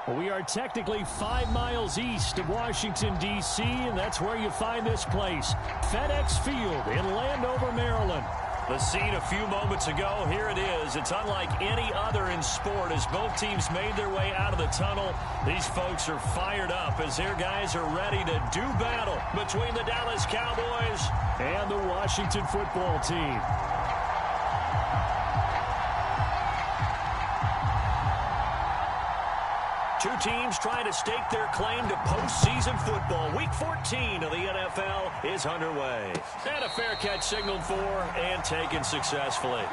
Well, we are technically 5 miles east of Washington, D.C., and that's where you find this place, FedEx Field in Landover, Maryland. The scene a few moments ago, here it is. It's unlike any other in sport as both teams made their way out of the tunnel. These folks are fired up as their guys are ready to do battle between the Dallas Cowboys and the Washington football team. Two teams trying to stake their claim to postseason football. Week 14 of the NFL is underway. And a fair catch signaled for and taken successfully.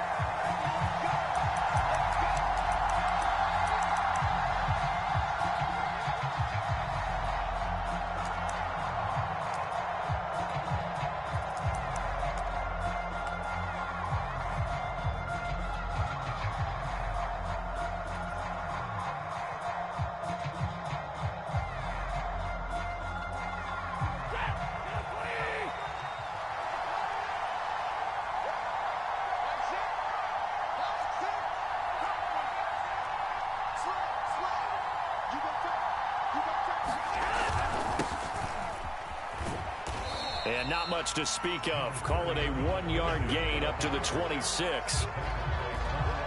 And not much to speak of. Call it a 1-yard gain up to the 26.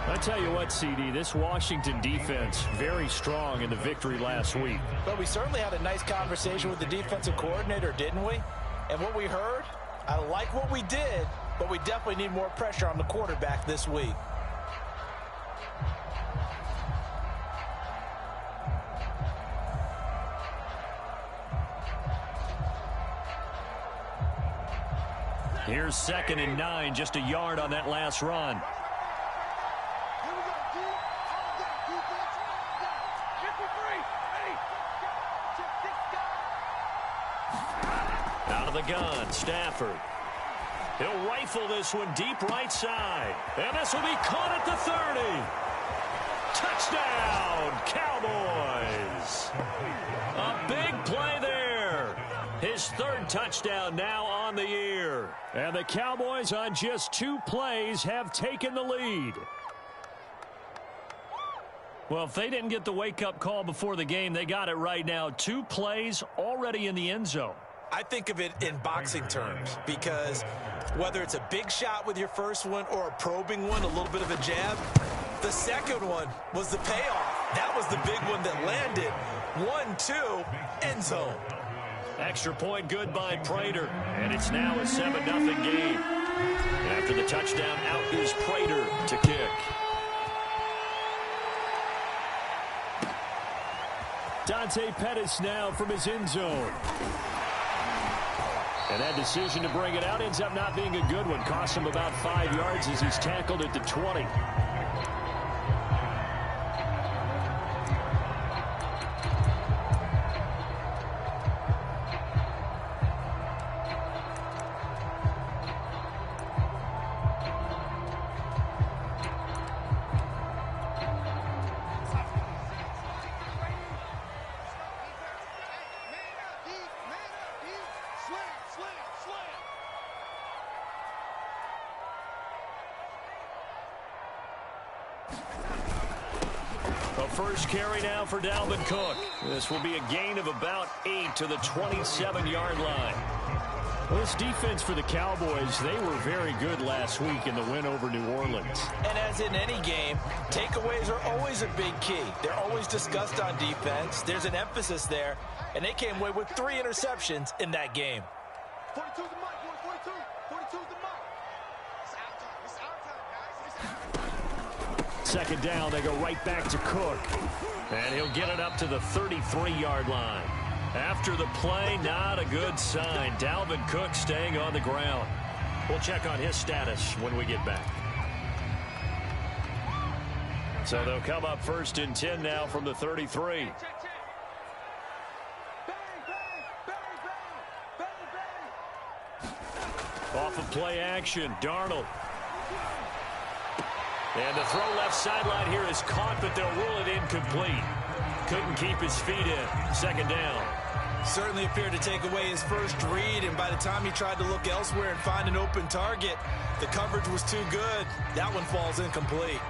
I tell you what, CD, this Washington defense, very strong in the victory last week. But we certainly had a nice conversation with the defensive coordinator, didn't we? And what we heard, I like what we did, but we definitely need more pressure on the quarterback this week. Here's 2nd and 9, just a yard on that last run. Out of the gun, Stafford. He'll rifle this one deep right side. And this will be caught at the 30. Touchdown, Cowboys. A big play there. His 3rd touchdown now on the year. And the Cowboys on just 2 plays have taken the lead. Well, if they didn't get the wake-up call before the game, they got it right now. 2 plays already in the end zone. I think of it in boxing terms because whether it's a big shot with your first one or a probing one, a little bit of a jab, the second one was the payoff. That was the big one that landed. 1-2, end zone. Extra point good by Prater, and it's now a 7-0 game. After the touchdown, out is Prater to kick. Dante Pettis now from his end zone. And that decision to bring it out ends up not being a good one. Cost him about 5 yards as he's tackled at the 20. First carry now for Dalvin Cook. This will be a gain of about 8 to the 27-yard line. Well, this defense for the Cowboys, they were very good last week in the win over New Orleans. And as in any game, takeaways are always a big key. They're always discussed on defense. There's an emphasis there, and they came away with 3 interceptions in that game. 42 the mic, 42. 42 the mic. It's our time. It's our time, guys. Second down, they go right back to Cook. And he'll get it up to the 33-yard line. After the play, not a good sign. Dalvin Cook staying on the ground. We'll check on his status when we get back. So they'll come up 1st and 10 now from the 33. Off of play action, Darnold. And the throw left sideline here is caught, but they'll rule it incomplete. Couldn't keep his feet in. Second down. Certainly appeared to take away his first read, and by the time he tried to look elsewhere and find an open target, the coverage was too good. That one falls incomplete.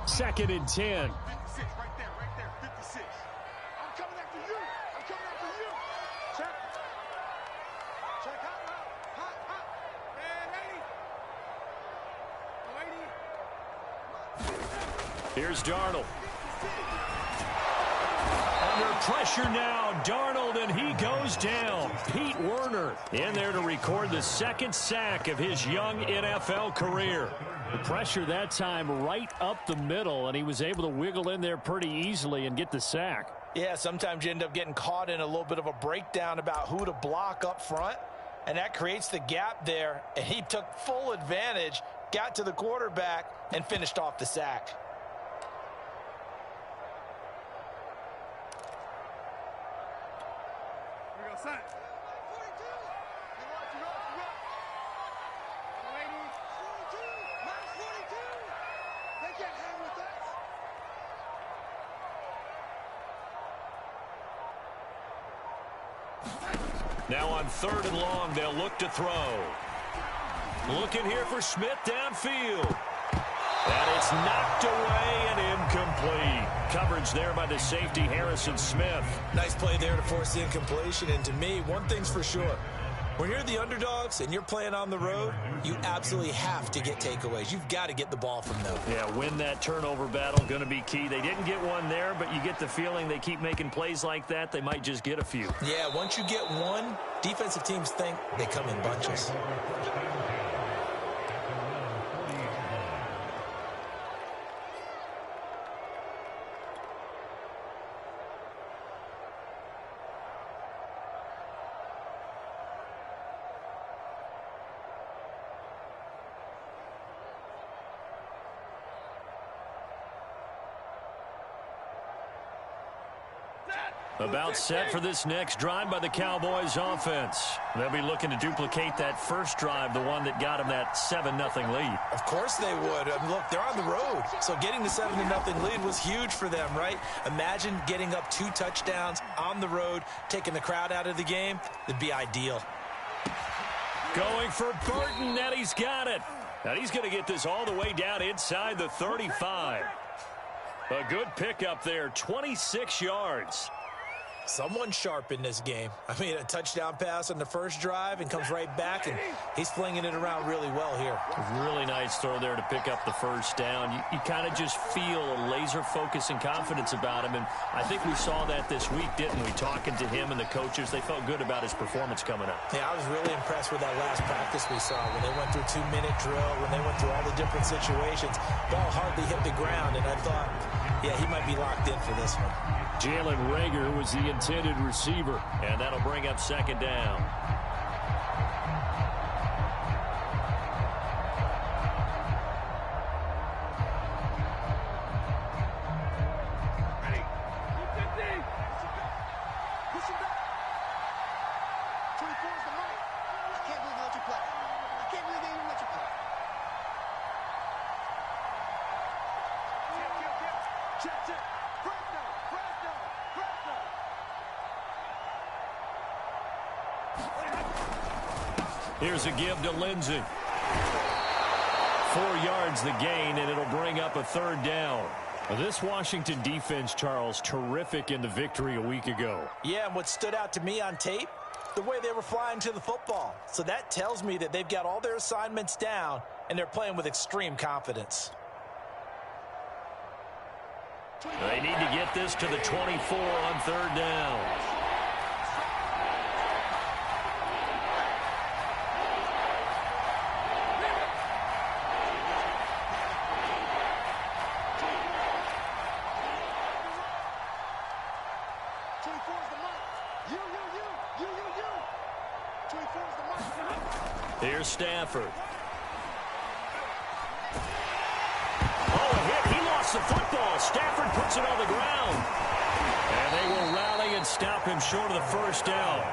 Second and 10. 56, right there, 56. I'm coming after you. I'm coming after you. Check. Check, hot. Man, 80. Here's Darnold. Under pressure now, Darnold, and he goes down. Pete Werner in there to record the second sack of his young NFL career. The pressure that time right up the middle, and he was able to wiggle in there pretty easily and get the sack. Yeah, sometimes you end up getting caught in a little bit of a breakdown about who to block up front, and that creates the gap there, and he took full advantage, got to the quarterback, and finished off the sack. We go, son. 42. They can't hang with us. Now on third and long, they'll look to throw. Looking here for Smith downfield. And it's knocked away and incomplete. Coverage there by the safety, Harrison Smith. Nice play there to force the incompletion, and to me, one thing's for sure. When you're the underdogs and you're playing on the road, you absolutely have to get takeaways. You've got to get the ball from them. Yeah, win that turnover battle, going to be key. They didn't get one there, but you get the feeling they keep making plays like that, they might just get a few. Yeah, once you get one, defensive teams think they come in bunches. About set for this next drive by the Cowboys offense. They'll be looking to duplicate that first drive, the one that got them that 7-0 lead. Of course they would. I mean, look, they're on the road. So getting the 7-0 lead was huge for them, right? Imagine getting up 2 touchdowns on the road, taking the crowd out of the game. It'd be ideal. Going for Burton, and he's got it. And he's going to get this all the way down inside the 35. A good pickup there, 26 yards. Someone sharp in this game. I mean, a touchdown pass on the first drive and comes right back, and he's flinging it around really well here. Really nice throw there to pick up the first down. You kind of just feel a laser focus and confidence about him, and I think we saw that this week, didn't we? Talking to him and the coaches, they felt good about his performance coming up. Yeah, I was really impressed with that last practice we saw when they went through 2-minute drill, when they went through all the different situations. Ball hardly hit the ground, and I thought, yeah, he might be locked in for this one. Jalen Reagor was the intended receiver, and that'll bring up second down. Ready? Push him back. 24 is the mark. I can't believe they let you play. I can't believe they even let you play. Check. Here's a give to Lindsey. 4 yards the gain, and it'll bring up a third down. This Washington defense, Charles, terrific in the victory a week ago. Yeah, and what stood out to me on tape, the way they were flying to the football. So that tells me that they've got all their assignments down, and they're playing with extreme confidence. They need to get this to the 24 on third down. Here's Stafford. Oh, a hit. He lost gets the football. Stafford puts it on the ground. And they will rally and stop him short of the first down.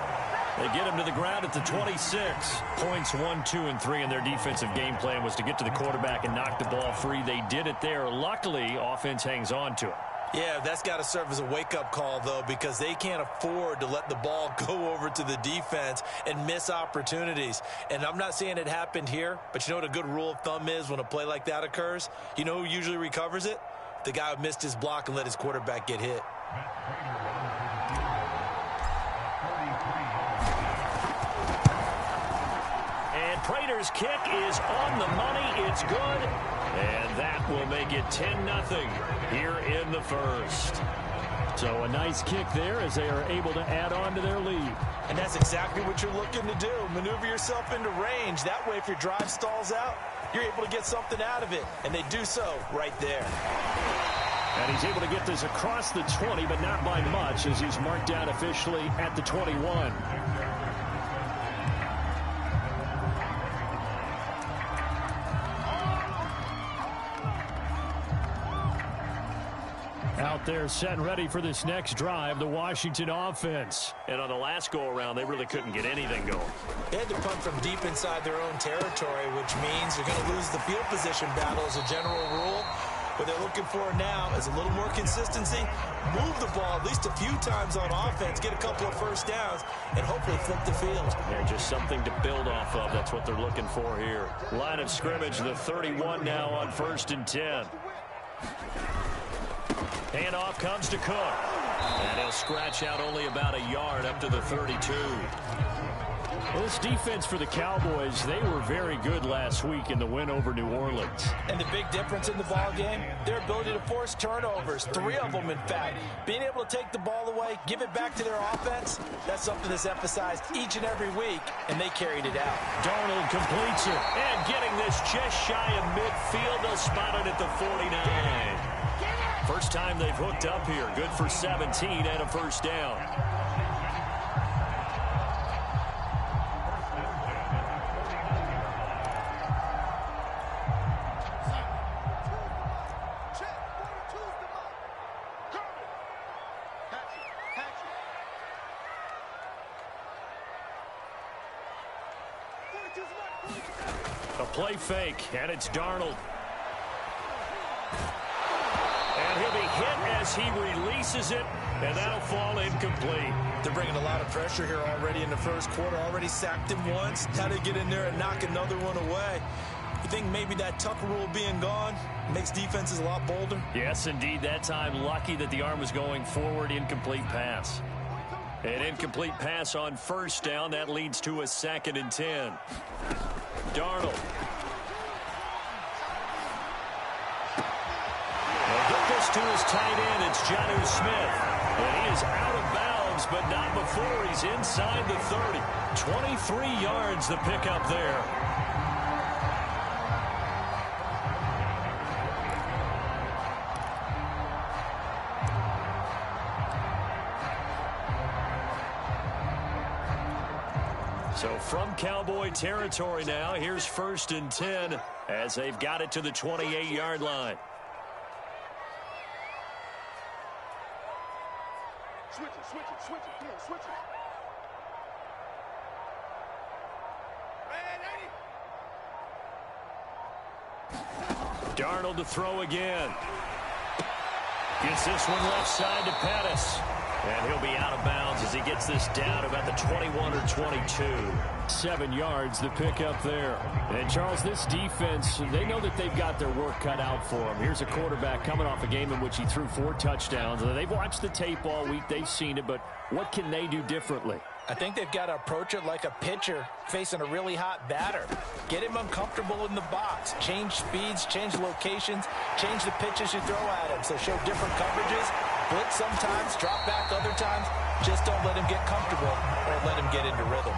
They get him to the ground at the 26. Points 1, 2, and 3 in their defensive game plan was to get to the quarterback and knock the ball free. They did it there. Luckily, offense hangs on to it. Yeah, that's got to serve as a wake-up call, though, because they can't afford to let the ball go over to the defense and miss opportunities. And I'm not saying it happened here, but you know what a good rule of thumb is when a play like that occurs? You know who usually recovers it? The guy who missed his block and let his quarterback get hit. And Prater's kick is on the money. It's good. And that will make it 10-0 here in the first. So a nice kick there as they are able to add on to their lead. And that's exactly what you're looking to do. Maneuver yourself into range. That way, if your drive stalls out, you're able to get something out of it. And they do so right there. And he's able to get this across the 20, but not by much, as he's marked down officially at the 21. Out there set and ready for this next drive, the Washington offense. And on the last go-around, they really couldn't get anything going. They had to punt from deep inside their own territory, which means you're going to lose the field position battle as a general rule. What they're looking for now is a little more consistency, move the ball at least a few times on offense, get a couple of first downs, and hopefully flip the field. Yeah, just something to build off of. That's what they're looking for here. Line of scrimmage, the 31 now on 1st and 10. Handoff comes to Cook. And he'll scratch out only about a yard up to the 32. Well, this defense for the Cowboys, they were very good last week in the win over New Orleans. And the big difference in the ball game, their ability to force turnovers, 3 of them in fact. Being able to take the ball away, give it back to their offense, that's something that's emphasized each and every week, and they carried it out. Darnold completes it, and getting this just shy of midfield, they'll spot it at the 49. First time they've hooked up here. Good for 17 and a first down. A play fake, and it's Darnold. And he'll be hit as he releases it, and that'll fall incomplete. They're bringing a lot of pressure here already in the first quarter. Already sacked him once. Had to get in there and knock another one away. You think maybe that Tucker rule being gone makes defenses a lot bolder? Yes, indeed. That time, lucky that the arm was going forward. Incomplete pass. An incomplete pass on first down. That leads to a 2nd and 10. Darnold. To his tight end, it's Jonnu Smith. And he is out of bounds, but not before he's inside the 30. 23 yards the pickup there. So from Cowboy territory now, here's 1st and 10 as they've got it to the 28-yard line. Switch it. Come on, switch it. Darnold to throw again. Gets this one left side to Pettis. And he'll be out of bounds as he gets this down about the 21 or 22. 7 yards, the pickup there. And, Charles, this defense, they know that they've got their work cut out for them. Here's a quarterback coming off a game in which he threw 4 touchdowns. They've watched the tape all week. They've seen it, but what can they do differently? I think they've got to approach it like a pitcher facing a really hot batter. Get him uncomfortable in the box. Change speeds, change locations, change the pitches you throw at him. So show different coverages. Blitz sometimes, drop back other times. Just don't let him get comfortable or let him get into rhythm.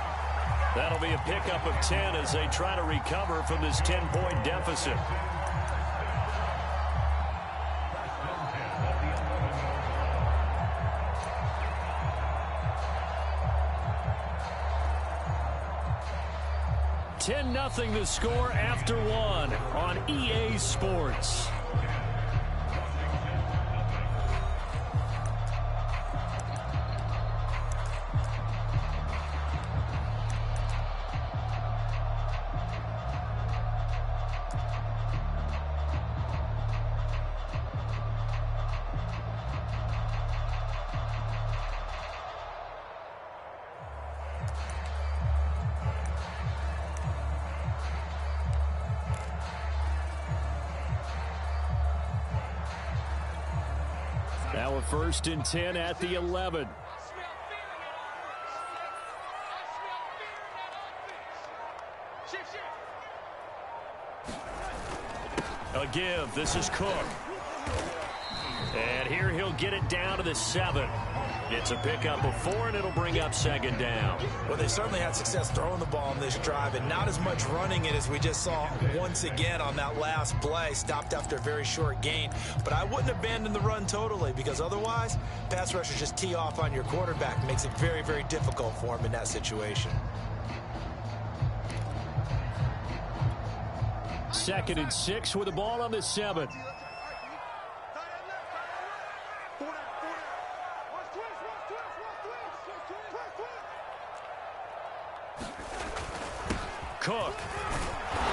That'll be a pickup of 10 as they try to recover from this 10-point deficit. Nothing the score after 1 on EA Sports. Now a 1st and 10 at the 11. A give. This is Cook. And here he'll get it down to the 7. It's a pickup of 4, and it'll bring up 2nd down. Well, they certainly had success throwing the ball on this drive, and not as much running it as we just saw once again on that last play. Stopped after a very short gain. But I wouldn't abandon the run totally, because otherwise, pass rushers just tee off on your quarterback. Makes it very, very difficult for him in that situation. 2nd and 6 with the ball on the 7. Cook.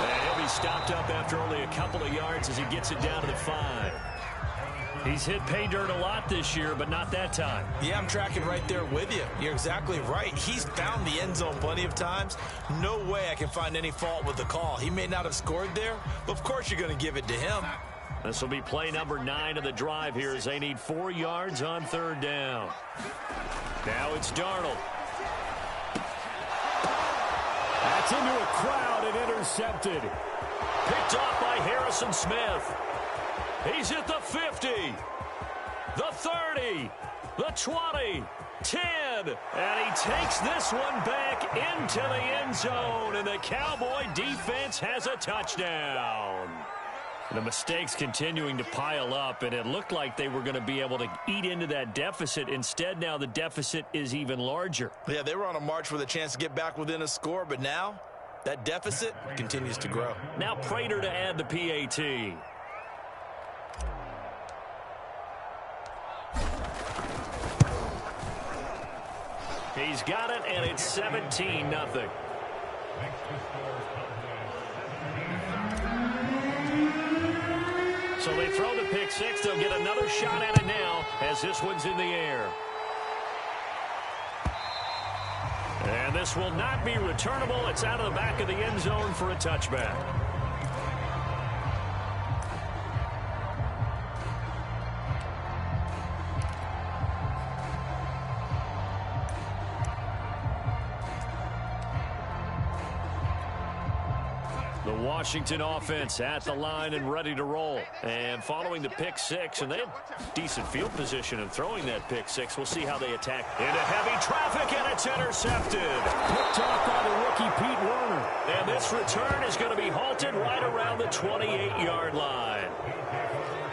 And he'll be stopped up after only a couple of yards as he gets it down to the 5. He's hit pay dirt a lot this year, but not that time. Yeah, I'm tracking right there with you. You're exactly right. He's found the end zone plenty of times. No way I can find any fault with the call. He may not have scored there, but of course you're going to give it to him. This will be play number 9 of the drive here as they need 4 yards on 3rd down. Now it's Darnold. That's into a crowd and intercepted. Picked off by Harrison Smith. He's at the 50, the 30, the 20, 10, and he takes this one back into the end zone, and the Cowboy defense has a touchdown. The mistakes continuing to pile up, and it looked like they were going to be able to eat into that deficit. Instead, now the deficit is even larger. Yeah, they were on a march with a chance to get back within a score, but now that deficit continues to grow. Now Prater to add the PAT. He's got it, and it's 17-0. So they throw the pick 6. They'll get another shot at it now as this one's in the air. And this will not be returnable. It's out of the back of the end zone for a touchback. The Washington offense at the line and ready to roll. And following the pick 6, and they had decent field position in throwing that pick 6. We'll see how they attack. Into heavy traffic, and it's intercepted. Picked off by the rookie Pete Werner. And this return is going to be halted right around the 28-yard line.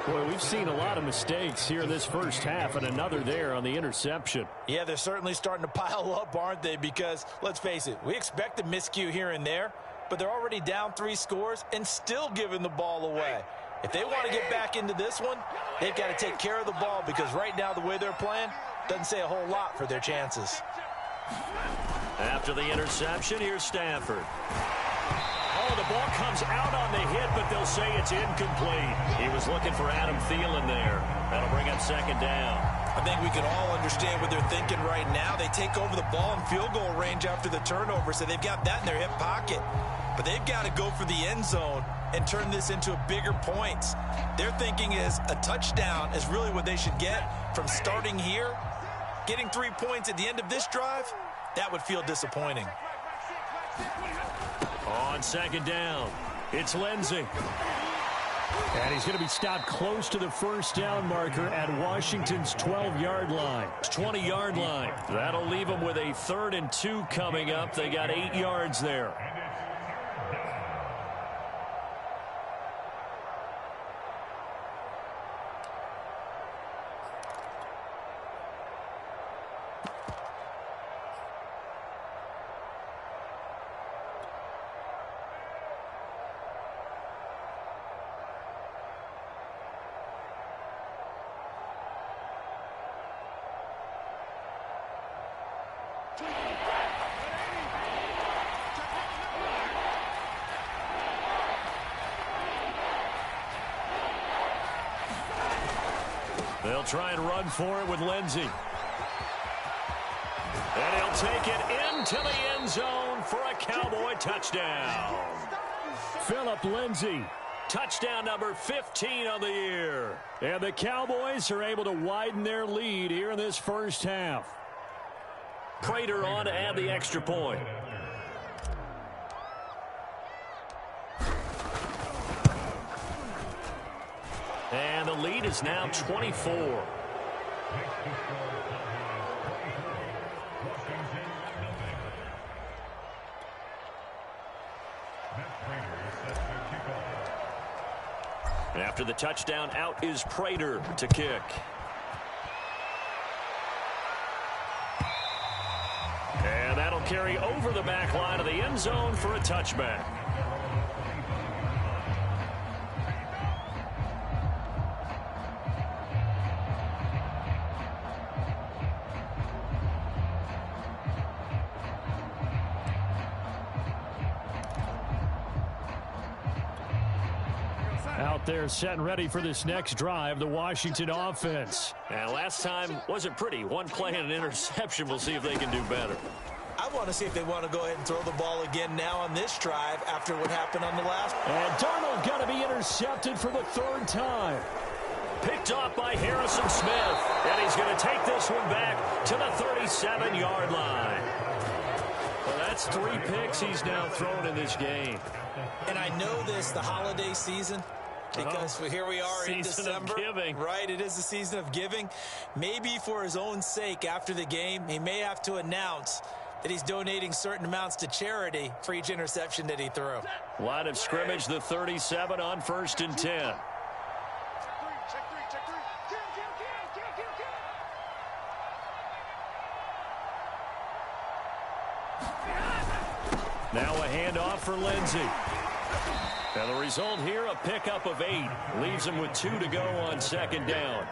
Boy, we've seen a lot of mistakes here in this first half, and another there on the interception. Yeah, they're certainly starting to pile up, aren't they? Because, let's face it, we expect a miscue here and there, but they're already down 3 scores and still giving the ball away. If they want to get back into this one, they've got to take care of the ball, because right now the way they're playing doesn't say a whole lot for their chances. After the interception, here's Stafford. Oh, the ball comes out on the hit, but they'll say it's incomplete. He was looking for Adam Thielen there. That'll bring up 2nd down. I think we can all understand what they're thinking right now. They take over the ball in field goal range after the turnover, so they've got that in their hip pocket. But they've got to go for the end zone and turn this into bigger points. Their thinking is a touchdown is really what they should get from starting here. Getting 3 points at the end of this drive, that would feel disappointing. On 2nd down, it's Lindsey. And he's going to be stopped close to the 1st down marker at Washington's 12-yard line. 20-yard line. That'll leave them with a 3rd and 2 coming up. They got 8 yards there. They'll try and run for it with Lindsey. And he'll take it into the end zone for a Cowboy touchdown. Phillip Lindsey Touchdown number 15 on the year. And the Cowboys are able to widen their lead here in this first half. Prater on to add the extra point. And the lead is now 24. After the touchdown, out is Prater to kick. And that'll carry over the back line of the end zone for a touchback. Out there set and ready for this next drive, the Washington offense. And last time wasn't pretty. One play and an interception. We'll see if they can do better. I want to see if they want to go ahead and throw the ball again now on this drive after what happened on the last. And Darnold going to be intercepted for the third time. Picked off by Harrison Smith. And he's going to take this one back to the 37-yard line. Well, that's 3 picks he's now thrown in this game. And I know this, the holiday season, because here we are in December. Right, it is the season of giving. Maybe for his own sake after the game, he may have to announce that he's donating certain amounts to charity for each interception that he threw. Line of scrimmage, the 37 on 1st and 10. Check three. Now a handoff for Lindsey. And the result here, a pickup of 8. Leaves him with 2 to go on 2nd down.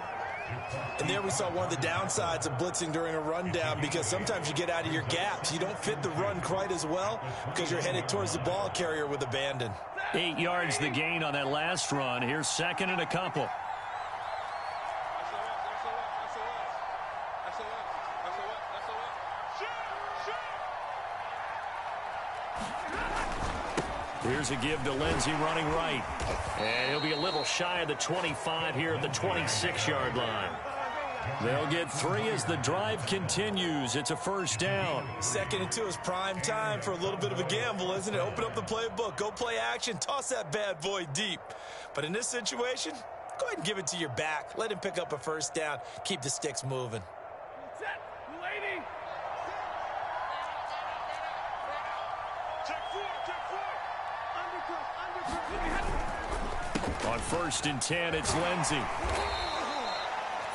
And there we saw one of the downsides of blitzing during a rundown, because sometimes you get out of your gaps. You don't fit the run quite as well because you're headed towards the ball carrier with abandon. 8 yards the gain on that last run. Here's 2nd and a couple. Here's a give to Lindsey running right. And he'll be a little shy of the 25 here at the 26-yard line. They'll get 3 as the drive continues. It's a 1st down. 2nd and 2 is prime time for a little bit of a gamble, isn't it? Open up the playbook, go play action, toss that bad boy deep. But in this situation, go ahead and give it to your back. Let him pick up a 1st down. Keep the sticks moving. On 1st and 10, it's Lindsey.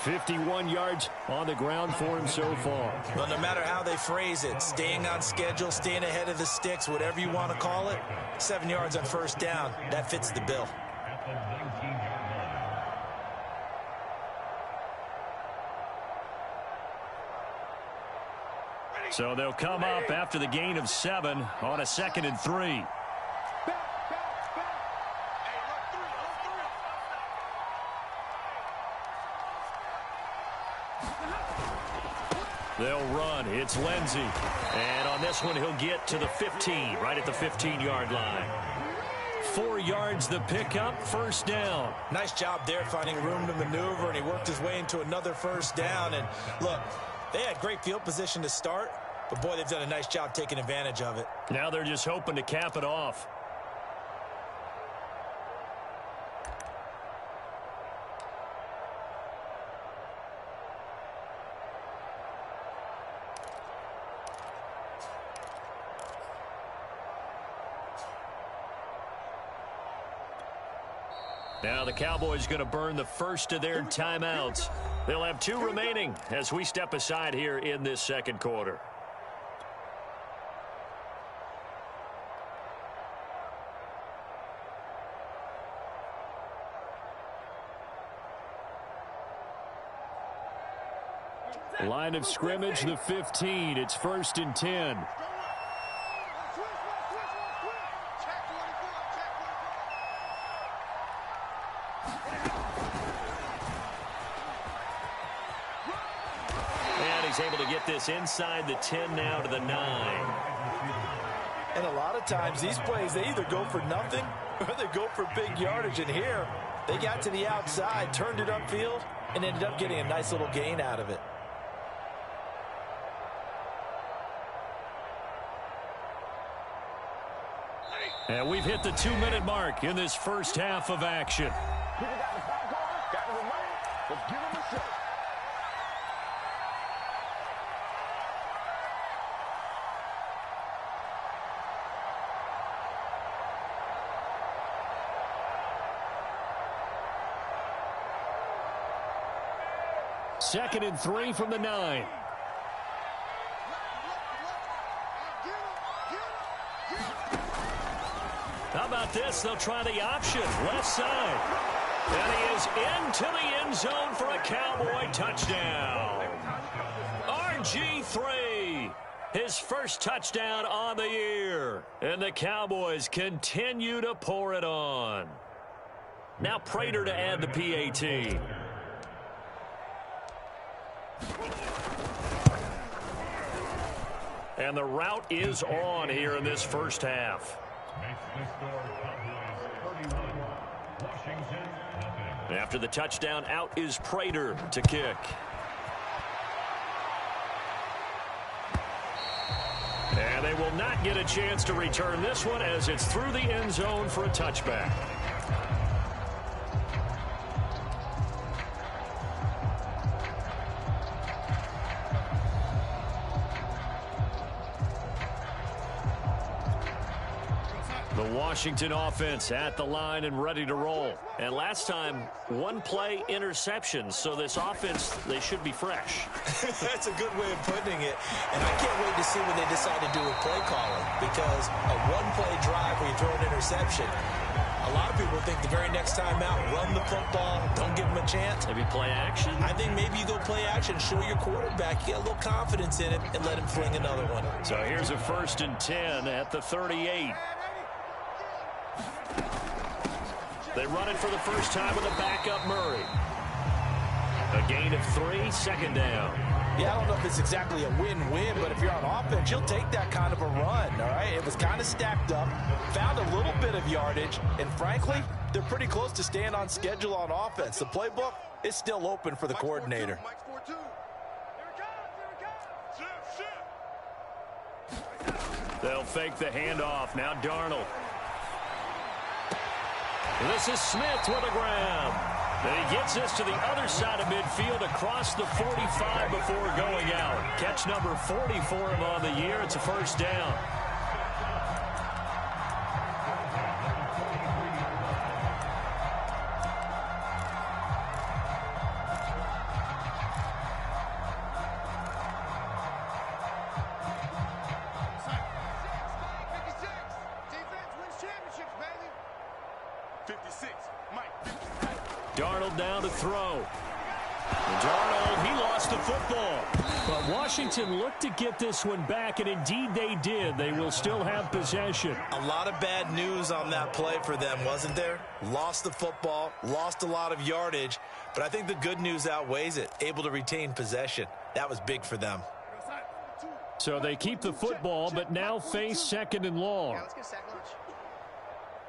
51 yards on the ground for him so far. Well, no matter how they phrase it, staying on schedule, staying ahead of the sticks, whatever you want to call it, 7 yards on 1st down, that fits the bill. So they'll come up after the gain of 7 on a 2nd and 3. They'll run. It's Lindsey. And on this one, he'll get to the 15, right at the 15-yard line. 4 yards the pickup, 1st down. Nice job there finding room to maneuver, and he worked his way into another 1st down. And look, they had great field position to start, but boy, they've done a nice job taking advantage of it. Now they're just hoping to cap it off. Now the Cowboys going to burn the first of their timeouts. They'll have 2 remaining as we step aside here in this 2nd quarter. Line of scrimmage, the 15. It's 1st and 10. Able to get this inside the 10 now to the 9. And a lot of of times, these plays, they either go for nothing or they go for big yardage. And here, they got to the outside, turned it upfield, and ended up getting a nice little gain out of it. And we've hit the 2-minute mark in this first half of action. People got the popcorn, got the remote. Let's give them a show. Second and 3 from the 9. How about this? They'll try the option. Left side. And he is into the end zone for a Cowboy touchdown. RG3. His first touchdown on the year. And the Cowboys continue to pour it on. Now Prater to add the PAT. And the route is on here in this first half. After the touchdown, out is Prater to kick. And they will not get a chance to return this one as it's through the end zone for a touchback. Washington offense at the line and ready to roll. And last time, one-play interception. So this offense, they should be fresh. That's a good way of putting it. And I can't wait to see what they decide to do with play calling. Because a one-play drive where you throw an interception, a lot of people think the very next time out, run the football, don't give them a chance. Maybe play action? I think maybe you go play action, show your quarterback, get a little confidence in it, and let him fling another one. So here's a 1st and 10 at the 38. They run it for the first time with a backup Murray. A gain of 3, second down. Yeah, I don't know if it's exactly a win-win, but if you're on offense, you'll take that kind of a run, all right? It was kind of stacked up, found a little bit of yardage, and frankly, they're pretty close to staying on schedule on offense. The playbook is still open for the coordinator. They'll fake the handoff. Now Darnold. This is Smith with a grab. And he gets this to the other side of midfield across the 45 before going out. Catch number 40 for him on the year. It's a first down. Darnold down to throw. Darnold, he lost the football. But Washington looked to get this one back, and indeed they did. They will still have possession. A lot of bad news on that play for them, wasn't there? Lost the football, lost a lot of yardage, but I think the good news outweighs it. Able to retain possession. That was big for them. So they keep the football, but now face 2nd and long. Let's get sack lunch.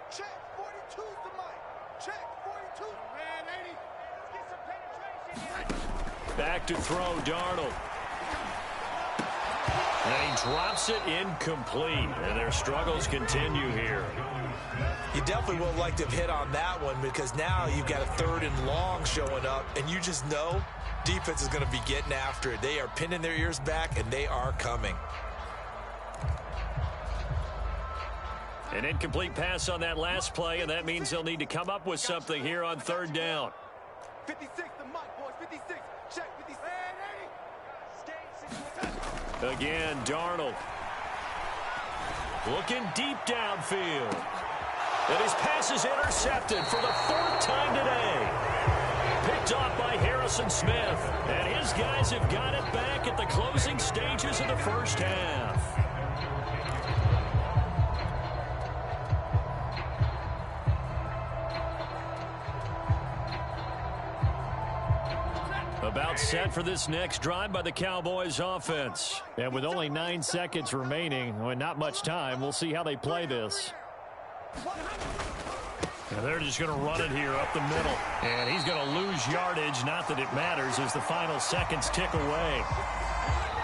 Check 42's the mic. Check 42. Man, 80. Let's get some penetration. Back to throw, Darnold. And he drops it incomplete. And their struggles continue here. You definitely would like to have hit on that one because now you've got a 3rd and long showing up, and you just know defense is going to be getting after it. They are pinning their ears back, and they are coming. An incomplete pass on that last play, and that means they'll need to come up with something here on 3rd down. 56, the mic, boys. 56. Check 56. Again, Darnold. Looking deep downfield. And his pass is intercepted for the 4th time today. Picked off by Harrison Smith. And his guys have got it back at the closing stages of the first half. About set for this next drive by the Cowboys offense. And with only 9 seconds remaining, well, not much time, we'll see how they play this. And they're just going to run it here up the middle. And he's going to lose yardage, not that it matters, as the final seconds tick away.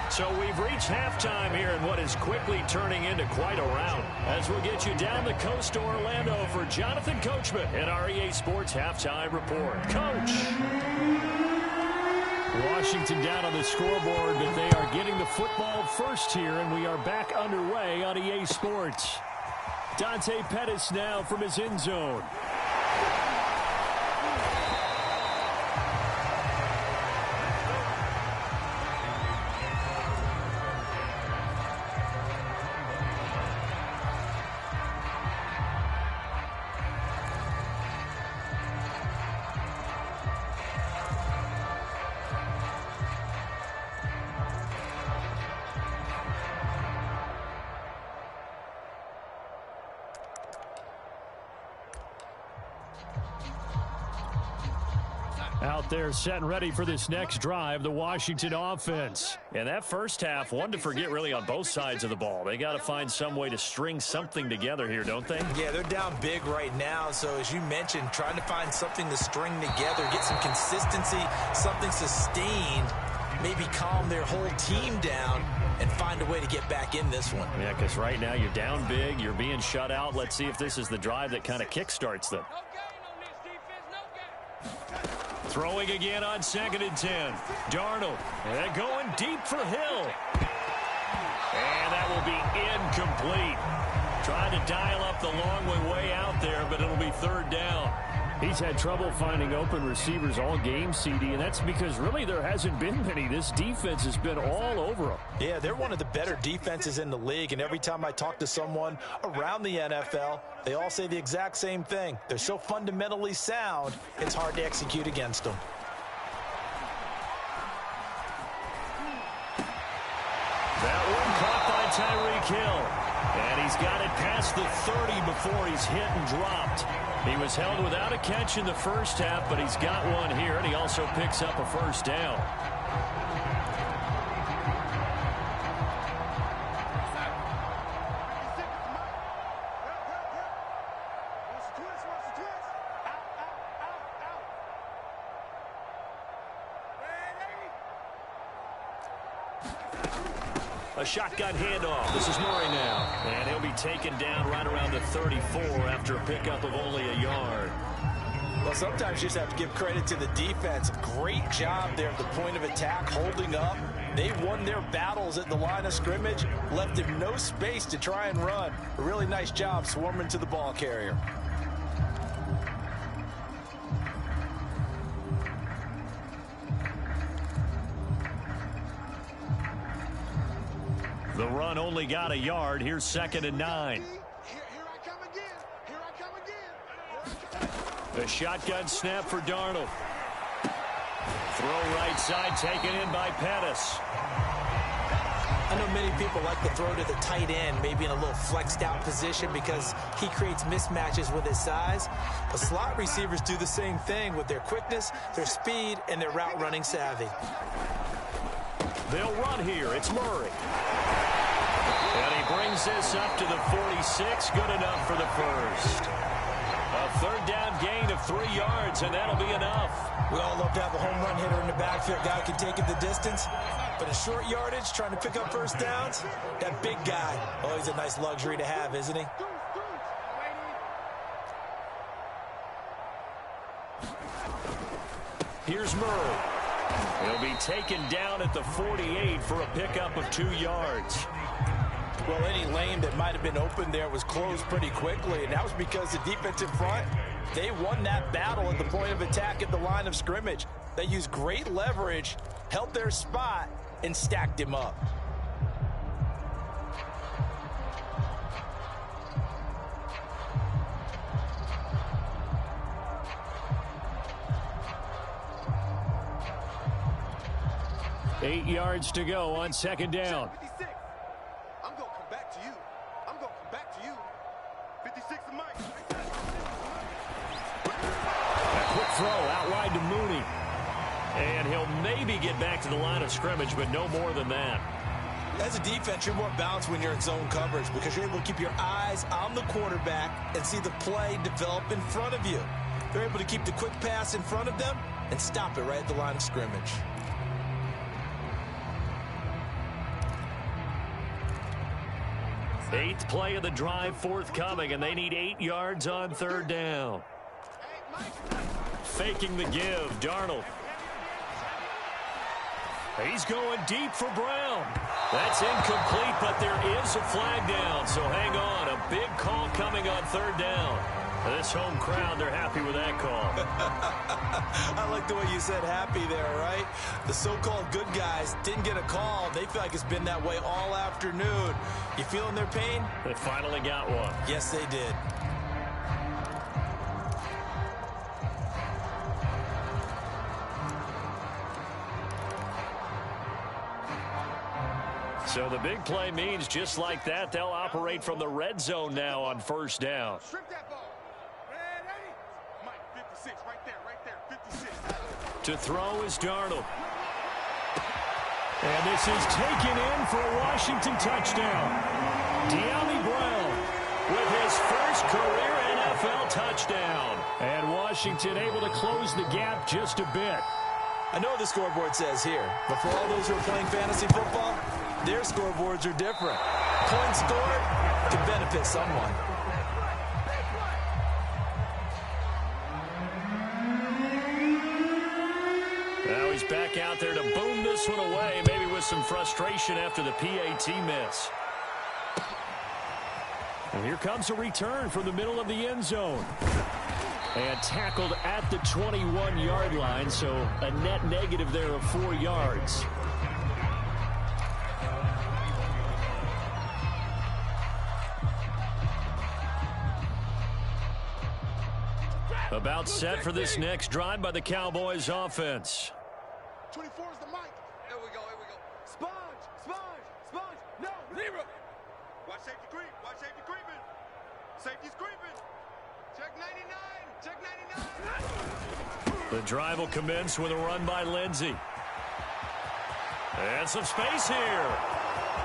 So we've reached halftime here in what is quickly turning into quite a rout. As we'll get you down the coast to Orlando for Jonathan Coachman and our EA Sports Halftime Report. Coach! Washington down on the scoreboard, but they are getting the football first here, and we are back underway on EA Sports. Dante Pettis now from his end zone. Out there set and ready for this next drive, the Washington offense. And that first half, one to forget really on both sides of the ball. They got to find some way to string something together here, don't they? Yeah, they're down big right now. So as you mentioned, trying to find something to string together, get some consistency, something sustained, maybe calm their whole team down and find a way to get back in this one. Yeah, because right now you're down big, you're being shut out. Let's see if this is the drive that kind of kickstarts them. Throwing again on 2nd and 10. Darnold. And going deep for Hill. And that will be incomplete. Trying to dial up the long way out there, but it'll be 3rd down. He's had trouble finding open receivers all game, CD, and that's because really there hasn't been many. This defense has been all over them. Yeah, they're one of the better defenses in the league, and every time I talk to someone around the NFL, they all say the exact same thing. They're so fundamentally sound, it's hard to execute against them. That one caught by Tyreek Hill. And he's got it past the 30 before he's hit and dropped. He was held without a catch in the first half, but he's got one here, and he also picks up a 1st down. A shotgun handoff. This is Murray now. And he'll be taken down right around the 34 after a pickup of only a yard. Well, sometimes you just have to give credit to the defense. Great job there at the point of attack, holding up. They won their battles at the line of scrimmage, left him no space to try and run. A really nice job swarming to the ball carrier. The run only got a yard. Here's 2nd and 9. The shotgun snap for Darnold. Throw right side taken in by Pettis. I know many people like to throw to the tight end, maybe in a little flexed out position because he creates mismatches with his size. But slot receivers do the same thing with their quickness, their speed, and their route running savvy. They'll run here. It's Murray. And he brings this up to the 46. Good enough for the 1st. A 3rd down gain of 3 yards, and that'll be enough. We all love to have a home run hitter in the backfield. Guy who can take it the distance. But in short yardage, trying to pick up 1st downs, that big guy, oh, he's a nice luxury to have, isn't he? Here's Murray. He'll be taken down at the 48 for a pickup of 2 yards. Well, any lane that might have been open there was closed pretty quickly, and that was because the defense in front, they won that battle at the point of attack at the line of scrimmage. They used great leverage, held their spot, and stacked him up. Eight yards to go on 2nd down. I'm going to come back to you. I'm going to come back to you. 56 to Mike. A quick throw out wide to Mooney. And he'll maybe get back to the line of scrimmage, but no more than that. As a defense, you're more balanced when you're in zone coverage because you're able to keep your eyes on the quarterback and see the play develop in front of you. They're able to keep the quick pass in front of them and stop it right at the line of scrimmage. Eighth play of the drive forthcoming, and they need 8 yards on third down. Faking the give, Darnold. He's going deep for Brown. That's incomplete, but there is a flag down, so hang on. A big call coming on third down. This home crowd, they're happy with that call. I like the way you said happy there, right? The so-called good guys didn't get a call. They feel like it's been that way all afternoon. You feeling their pain? They finally got one. Yes, they did. So the big play means just like that, they'll operate from the red zone now on first down. Strip that ball. Ready? Mike, 56, right there, 56. To throw is Darnold. And this is taken in for a Washington touchdown. De'Ami Brown with his first career NFL touchdown. And Washington able to close the gap just a bit. I know the scoreboard says here, but for all those who are playing fantasy football, their scoreboards are different. Points scored can benefit someone. Now he's back out there to boom this one away, maybe with some frustration after the PAT miss. And here comes a return from the middle of the end zone. And tackled at the 21-yard line, so a net negative there of 4 yards. About set for this next drive by the Cowboys offense. 24 is the mic. Here we go. Sponge. No, zero. Watch safety creep. Watch safety creeping. Safety's creeping. Check 99. The drive will commence with a run by Lindsey. And some space here.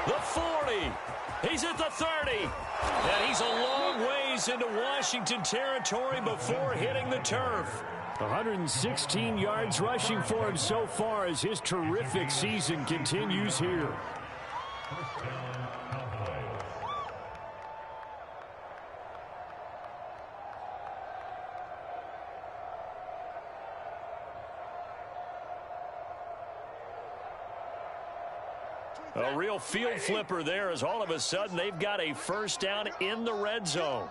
The 40. He's at the 30. And he's a long ways into Washington territory before hitting the turf. 116 yards rushing for him so far as his terrific season continues here. A real field flipper there as all of a sudden they've got a first down in the red zone.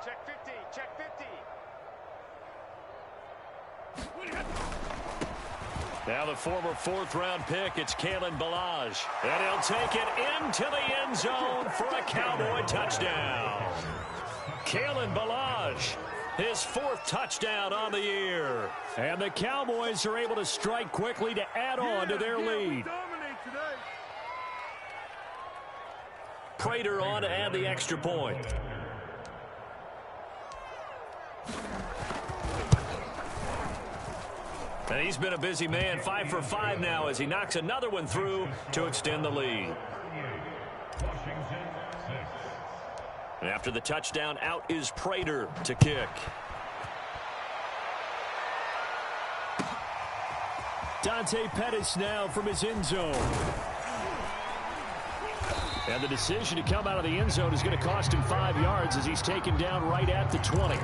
Check 50. Check 50. Now the former fourth-round pick, it's Kalen Ballage. And he'll take it into the end zone for a Cowboy touchdown. Kalen Ballage, his fourth touchdown on the year. And the Cowboys are able to strike quickly to add on to their lead. Prater on to add the extra point. And he's been a busy man, 5 for 5 now as he knocks another one through to extend the lead. And after the touchdown, out is Prater to kick. Dante Pettis now from his end zone. And the decision to come out of the end zone is going to cost him 5 yards as he's taken down right at the 20.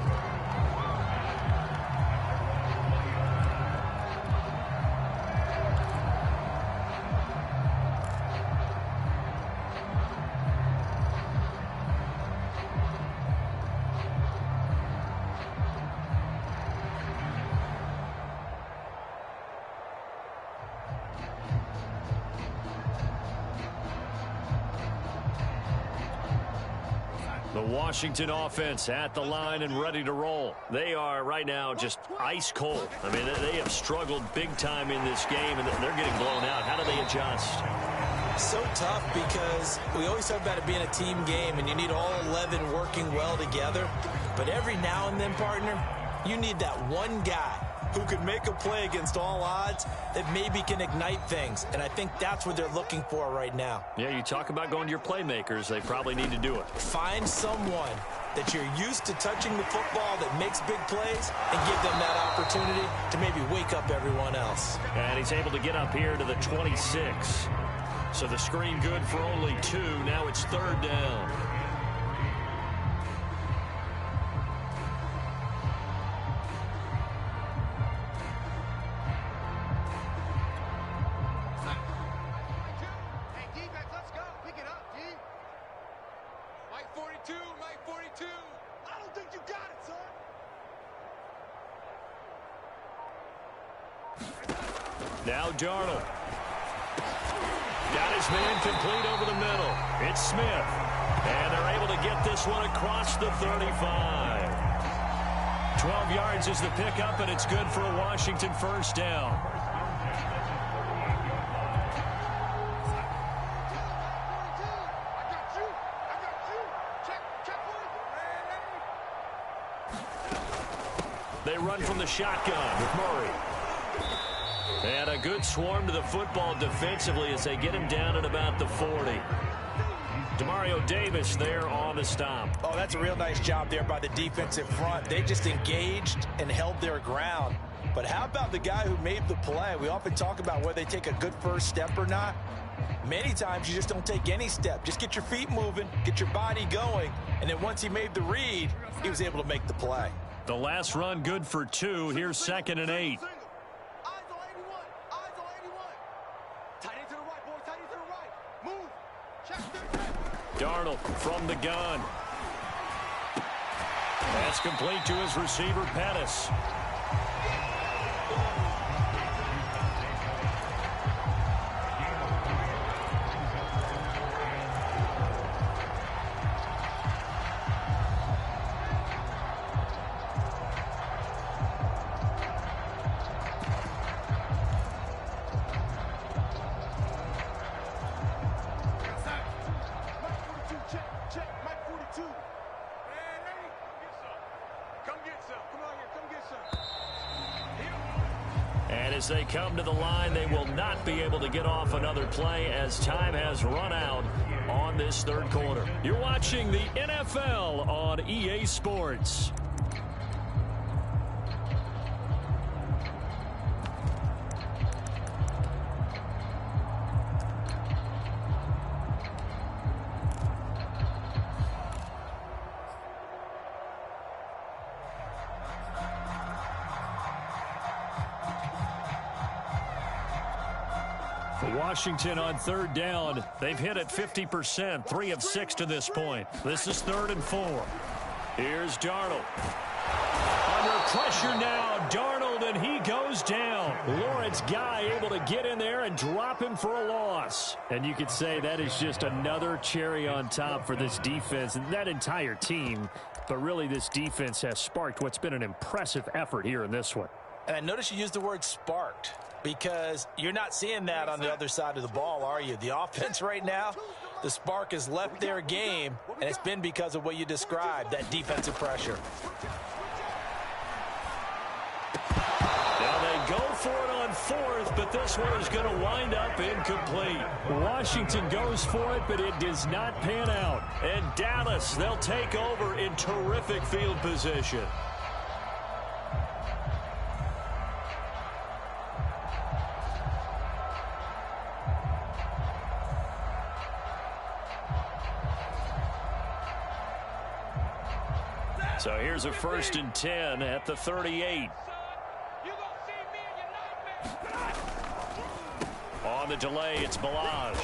The Washington offense at the line and ready to roll. They are right now just ice cold. I mean, they have struggled big time in this game, and they're getting blown out. How do they adjust? So tough because we always talk about it being a team game, and you need all 11 working well together. But every now and then, partner, you need that one guy who can make a play against all odds that maybe can ignite things. And I think that's what they're looking for right now. Yeah, you talk about going to your playmakers. They probably need to do it. Find someone that you're used to touching the football that makes big plays and give them that opportunity to maybe wake up everyone else. And he's able to get up here to the 26. So the screen good for only 2. Now it's 3rd down. Hey, defense, let's go. Pick it up, D. Mike 42, Mike 42. I don't think you got it, son. Now Darnold. Got his man complete over the middle. It's Smith. And they're able to get this one across the 35. 12 yards is the pickup, and it's good for a Washington first down. I got you. Check for it. They run from the shotgun with Murray. And a good swarm to the football defensively as they get him down at about the 40. Demario Davis there on the stop. Oh, that's a real nice job there by the defensive front. They just engaged and held their ground. But how about the guy who made the play? We often talk about whether they take a good first step or not. Many times you just don't take any step. Just get your feet moving, get your body going, and then once he made the read, he was able to make the play. The last run good for 2. Here's 2nd and 8. Eyes on 81. Eyes on 81. Tight end to the right, boy. Tight end to the right. Move. Check. Darnold from the gun. That's complete to his receiver, Pettis. Check, Mike 42. Man, lady, come get some. Come on here, come get some. And as they come to the line, they will not be able to get off another play as time has run out on this 3rd quarter. You're watching the NFL on EA Sports. Washington on 3rd down. They've hit it 50%, 3 of 6 to this point. This is 3rd and 4. Here's Darnold. Under pressure now, Darnold, and he goes down. Lawrence Guy able to get in there and drop him for a loss. And you could say that is just another cherry on top for this defense and that entire team. But really, this defense has sparked what's been an impressive effort here in this one. And I notice you used the word sparked, because you're not seeing that on the other side of the ball, are you? The offense right now, the spark has left their game, and it's been because of what you described, that defensive pressure. Now they go for it on 4th, but this one is going to wind up incomplete. Washington goes for it, but it does not pan out. And Dallas, they'll take over in terrific field position. So here's a 1st and 10 at the 38. On the delay, it's Balaj.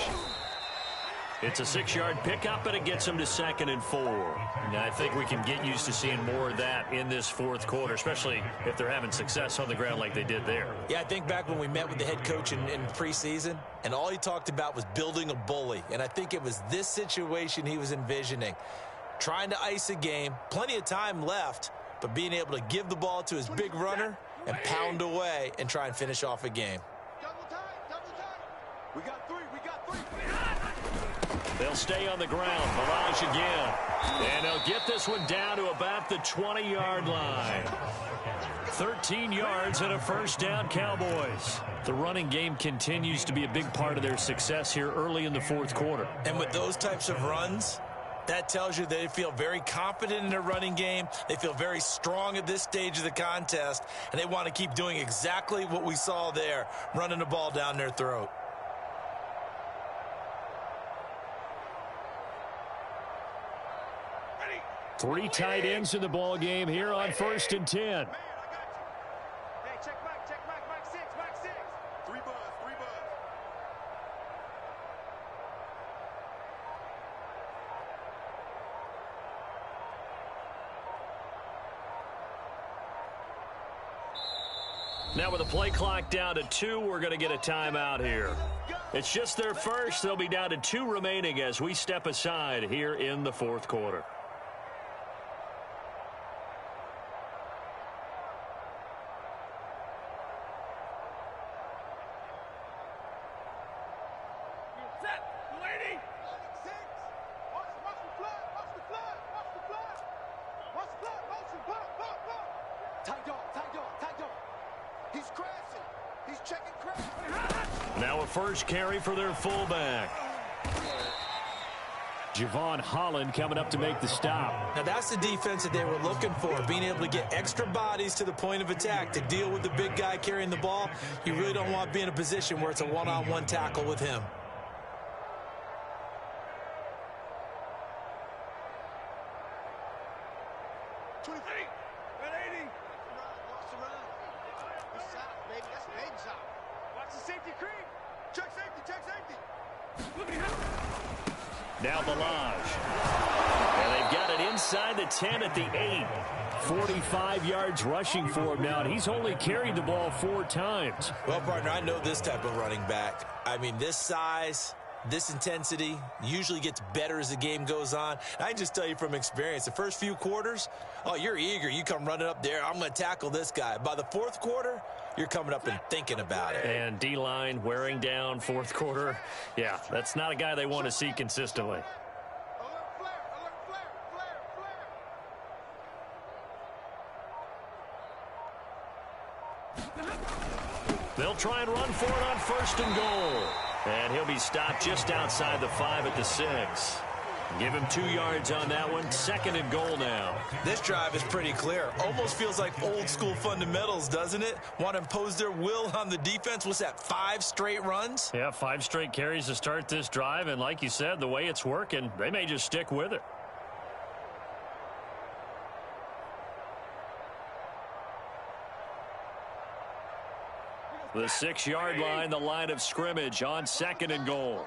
It's a 6-yard pickup, and it gets him to 2nd and 4. Now, I think we can get used to seeing more of that in this 4th quarter, especially if they're having success on the ground like they did there. Yeah, I think back when we met with the head coach in preseason, and all he talked about was building a bully. And I think it was this situation he was envisioning. Trying to ice a game, plenty of time left, but being able to give the ball to his big runner and pound away and try and finish off a game. Double tight, double tight. We got 3. They'll stay on the ground. Balaj again. And they'll They'll get this one down to about the 20-yard line. 13 yards and a first down, Cowboys. The running game continues to be a big part of their success here early in the fourth quarter. And with those types of runs, that tells you they feel very confident in their running game. They feel very strong at this stage of the contest, and they want to keep doing exactly what we saw there, running the ball down their throat. Three tight ends in the ball game here on 1st and 10. Man, I got you. Hey, check Mike 6, Mike 6. Three buzz. Now with the play clock down to 2, we're going to get a timeout here. It's just their first. They'll be down to 2 remaining as we step aside here in the fourth quarter. Now a first carry for their fullback. Javon Holland coming up to make the stop. Now that's the defense that they were looking for, being able to get extra bodies to the point of attack to deal with the big guy carrying the ball. You really don't want to be in a position where it's a one-on-one tackle with him. Now Balaj. And they've got it inside the 10 at the 8. 45 yards rushing for him now, and he's only carried the ball 4 times. Well, partner, I know this type of running back. I mean, this size, this intensity usually gets better as the game goes on. And I can just tell you from experience, the first few quarters, oh, you're eager. You come running up there, I'm going to tackle this guy. By the fourth quarter, you're coming up and thinking about it. And D-line wearing down fourth quarter. Yeah, that's not a guy they want to see consistently. They'll try and run for it on 1st and goal. And he'll be stopped just outside the 5 at the 6. Give him 2 yards on that one. 2nd and goal now. This drive is pretty clear. Almost feels like old school fundamentals, doesn't it? Want to impose their will on the defense. What's that, 5 straight runs? Yeah, 5 straight carries to start this drive. And like you said, the way it's working, they may just stick with it. The 6-yard line, the line of scrimmage on 2nd and goal.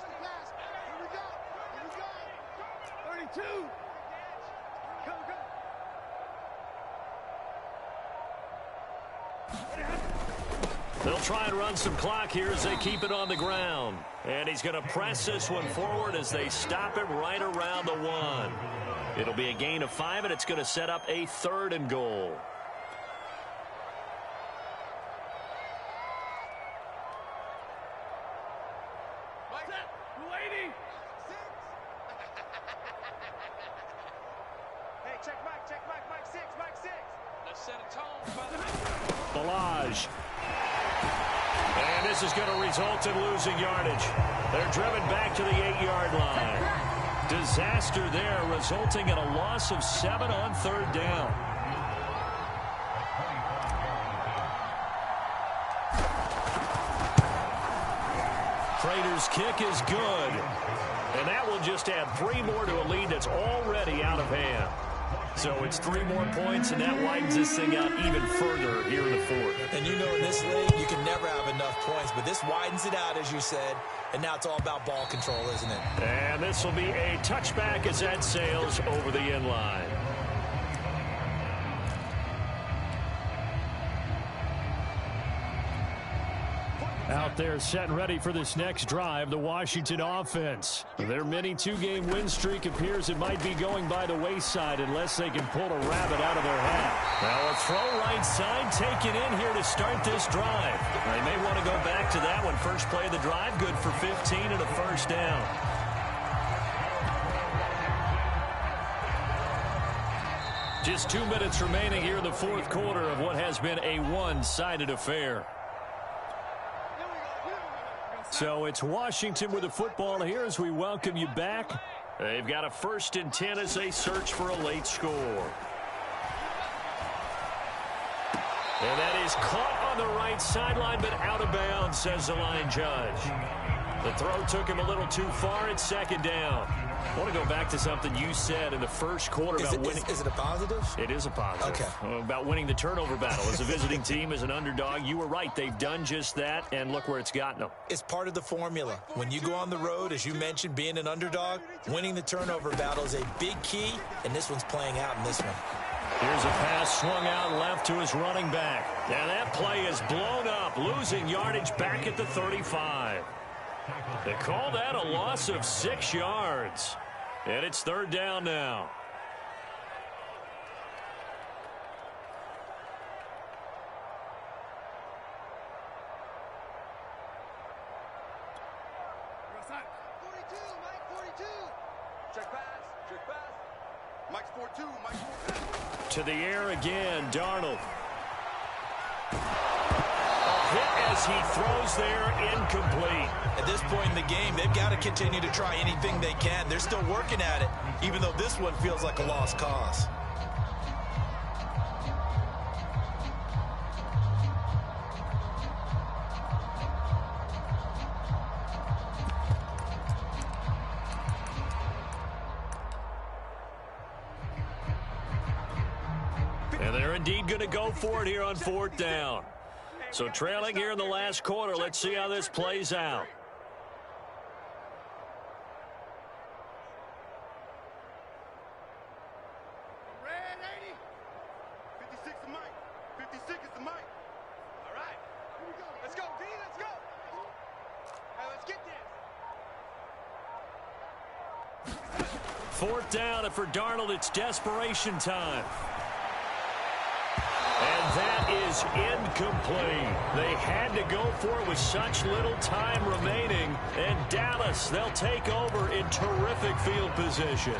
They'll try and run some clock here as they keep it on the ground. And he's going to press this one forward as they stop him right around the 1. It'll be a gain of 5, and it's going to set up a 3rd and goal. Balaj. And this is going to result in losing yardage. They're driven back to the 8-yard line. Disaster there, resulting in a loss of 7 on 3rd down. Prater's kick is good. And that will just add 3 more to a lead that's already out of hand. So it's 3 more points, and that widens this thing out even further here in the 4th. And you know in this league, you can never have enough points, but this widens it out, as you said, and now it's all about ball control, isn't it? And this will be a touchback as that sails over the end line. Out there set and ready for this next drive, the Washington offense. Their mini 2-game win streak appears it might be going by the wayside unless they can pull a rabbit out of their hat. Now a throw right side taken in here to start this drive. They may want to go back to that one. First play of the drive, good for 15 and a first down. Just 2 minutes remaining here in the fourth quarter of what has been a one-sided affair. So it's Washington with the football here as we welcome you back. They've got a 1st and 10 as they search for a late score. And that is caught on the right sideline, but out of bounds, says the line judge. The throw took him a little too far. It's 2nd down. I want to go back to something you said in the first quarter about winning. Is it a positive? It is a positive. Okay. About winning the turnover battle. As a visiting team, as an underdog, you were right. They've done just that, and look where it's gotten them. It's part of the formula. When you go on the road, as you mentioned, being an underdog, winning the turnover battle is a big key, and this one's playing out in this one. Here's a pass swung out left to his running back. And that play is blown up, losing yardage back at the 35. They call that a loss of 6 yards. And it's 3rd down now. Mike's 4-2. Mike's 4-2. To the air again, Darnold. Hit as he throws there, incomplete. At this point in the game, they've got to continue to try anything they can. They're still working at it, even though this one feels like a lost cause. And they're indeed going to go for it here on 4th down. So trailing here in the last quarter, let's see how this plays out. Red 80. 56 is Mike. 56 is the Mike. All right. Here we go. Let's go, D. Let's go. Hey, let's get this. 4th down, and for Darnold, it's desperation time. And that is incomplete. They had to go for it with such little time remaining. And Dallas, they'll take over in terrific field position.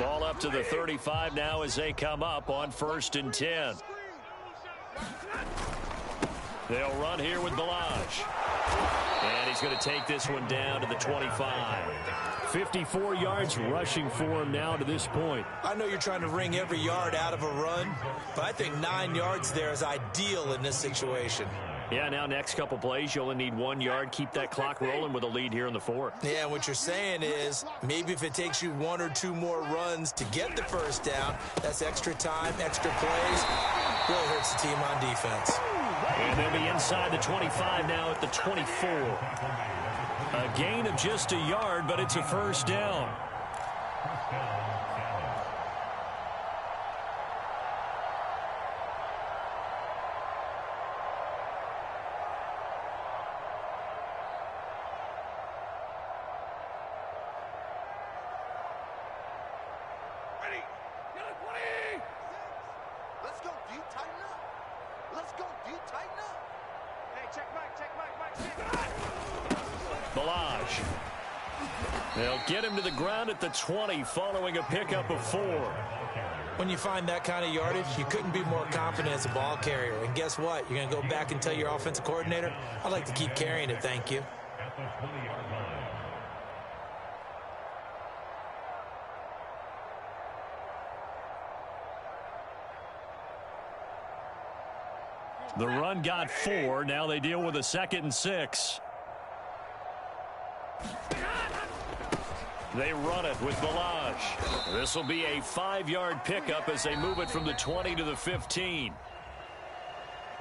Ball up to the 35 now as they come up on 1st and 10. They'll run here with Balaj. And he's going to take this one down to the 25. 54 yards rushing for him now to this point. I know you're trying to wring every yard out of a run, but I think 9 yards there is ideal in this situation. Yeah, now next couple plays, you only need 1 yard. Keep that clock rolling with a lead here in the 4th. Yeah, what you're saying is maybe if it takes you 1 or 2 more runs to get the 1st down, that's extra time, extra plays. Really hurts the team on defense. And they'll be inside the 25 now at the 24. A gain of just a yard, but it's a 1st down. Let's go, D. Tighten up. Let's go, D. Tighten up. Hey, check Mike. Balaj. They'll get him to the ground at the 20 following a pickup of 4. When you find that kind of yardage, you couldn't be more confident as a ball carrier. And guess what? You're going to go back and tell your offensive coordinator, I'd like to keep carrying it, thank you. The run got 4. Now they deal with a 2nd and 6. They run it with Balaj. This will be a 5-yard pickup as they move it from the 20 to the 15.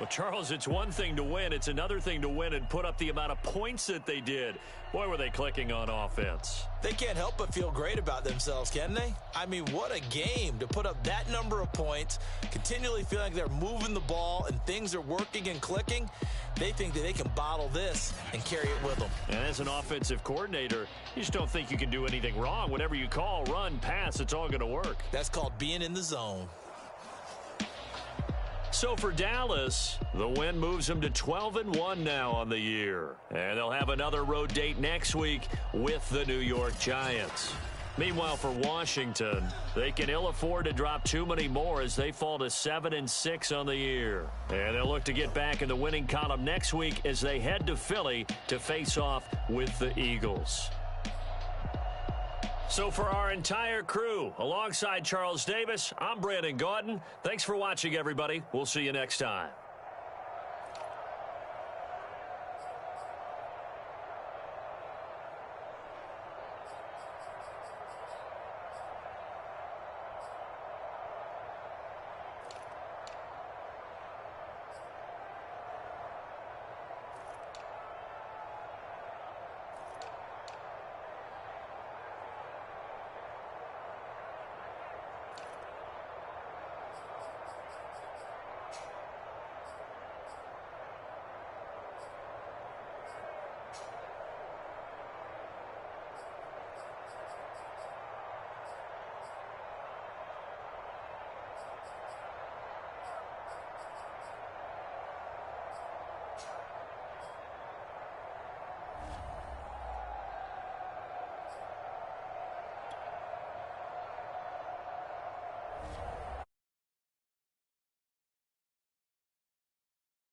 Well, Charles, it's one thing to win. It's another thing to win and put up the amount of points that they did. Boy, were they clicking on offense. They can't help but feel great about themselves, can they? I mean, what a game to put up that number of points, continually feeling like they're moving the ball and things are working and clicking. They think that they can bottle this and carry it with them. And as an offensive coordinator, you just don't think you can do anything wrong. Whatever you call, run, pass, it's all going to work. That's called being in the zone. So for Dallas, the win moves them to 12-1 now on the year. And they'll have another road date next week with the New York Giants. Meanwhile, for Washington, they can ill afford to drop too many more as they fall to 7-6 on the year. And they'll look to get back in the winning column next week as they head to Philly to face off with the Eagles. So for our entire crew, alongside Charles Davis, I'm Brandon Gaudin. Thanks for watching, everybody. We'll see you next time.